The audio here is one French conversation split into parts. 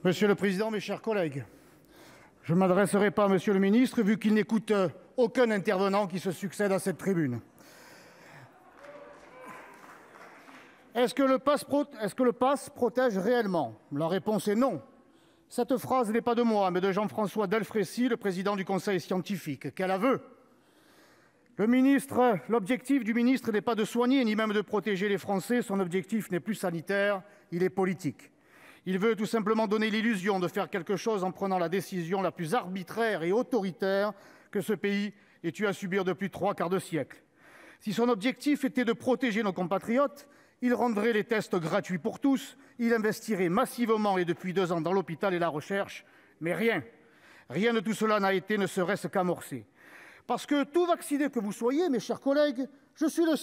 Monsieur le président, mes chers collègues, je ne m'adresserai pas à monsieur le ministre, vu qu'il n'écoute aucun intervenant qui se succède à cette tribune. Est-ce que le pass protège réellement? La réponse est non. Cette phrase n'est pas de moi, mais de Jean-François Delfraissy, le président du conseil scientifique. Quel aveu! L'objectif du ministre n'est pas de soigner, ni même de protéger les Français. Son objectif n'est plus sanitaire, il est politique. Il veut tout simplement donner l'illusion de faire quelque chose en prenant la décision la plus arbitraire et autoritaire que ce pays ait eu à subir depuis 3/4 de siècle. Si son objectif était de protéger nos compatriotes, il rendrait les tests gratuits pour tous, il investirait massivement et depuis 2 ans dans l'hôpital et la recherche, mais rien de tout cela n'a été ne serait-ce qu'amorcé. Parce que tout vacciné que vous soyez, mes chers collègues, je suis le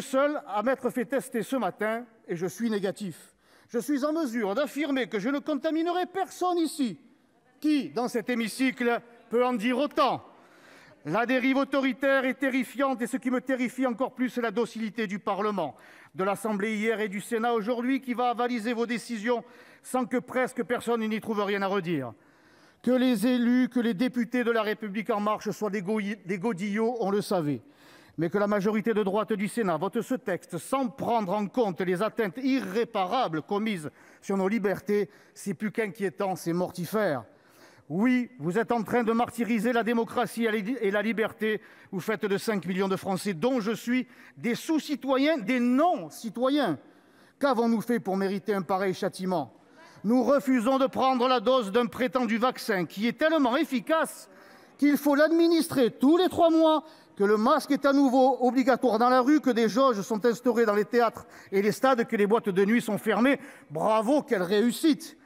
seul à m'être fait tester ce matin et je suis négatif. Je suis en mesure d'affirmer que je ne contaminerai personne ici. Qui, dans cet hémicycle, peut en dire autant? La dérive autoritaire est terrifiante et ce qui me terrifie encore plus, c'est la docilité du Parlement, de l'Assemblée hier et du Sénat aujourd'hui, qui va avaliser vos décisions sans que presque personne n'y trouve rien à redire. Que les élus, que les députés de La République En Marche soient des godillots, on le savait. Mais que la majorité de droite du Sénat vote ce texte sans prendre en compte les atteintes irréparables commises sur nos libertés, c'est plus qu'inquiétant, c'est mortifère. Oui, vous êtes en train de martyriser la démocratie et la liberté. Vous faites de 5 millions de Français, dont je suis, des sous-citoyens, des non-citoyens. Qu'avons-nous fait pour mériter un pareil châtiment? Nous refusons de prendre la dose d'un prétendu vaccin qui est tellement efficace qu'il faut l'administrer tous les 3 mois, que le masque est à nouveau obligatoire dans la rue, que des jauges sont instaurées dans les théâtres et les stades, que les boîtes de nuit sont fermées. Bravo, quelle réussite!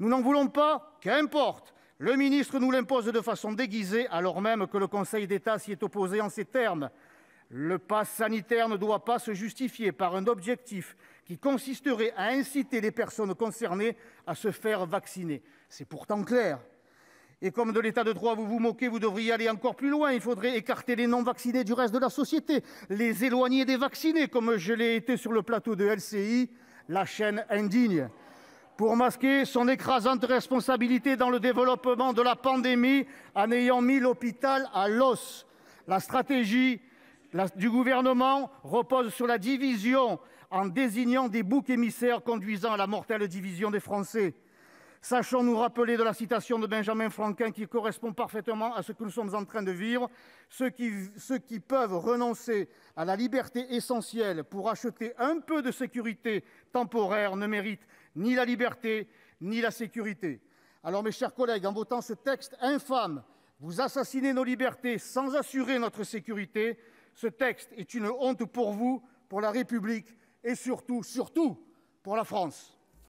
Nous n'en voulons pas? Qu'importe! Le ministre nous l'impose de façon déguisée, alors même que le Conseil d'État s'y est opposé en ces termes. Le pass sanitaire ne doit pas se justifier par un objectif qui consisterait à inciter les personnes concernées à se faire vacciner. C'est pourtant clair. Et comme de l'état de droit vous vous moquez, vous devriez aller encore plus loin. Il faudrait écarter les non-vaccinés du reste de la société, les éloigner des vaccinés, comme je l'ai été sur le plateau de LCI, la chaîne indigne. Pour masquer son écrasante responsabilité dans le développement de la pandémie en ayant mis l'hôpital à l'os. La stratégie du gouvernement repose sur la division en désignant des boucs émissaires conduisant à la mortelle division des Français. Sachons nous rappeler de la citation de Benjamin Franklin qui correspond parfaitement à ce que nous sommes en train de vivre. Ceux qui peuvent renoncer à la liberté essentielle pour acheter un peu de sécurité temporaire ne méritent ni la liberté ni la sécurité. Alors, mes chers collègues, en votant ce texte infâme, vous assassinez nos libertés sans assurer notre sécurité. Ce texte est une honte pour vous, pour la République et surtout pour la France.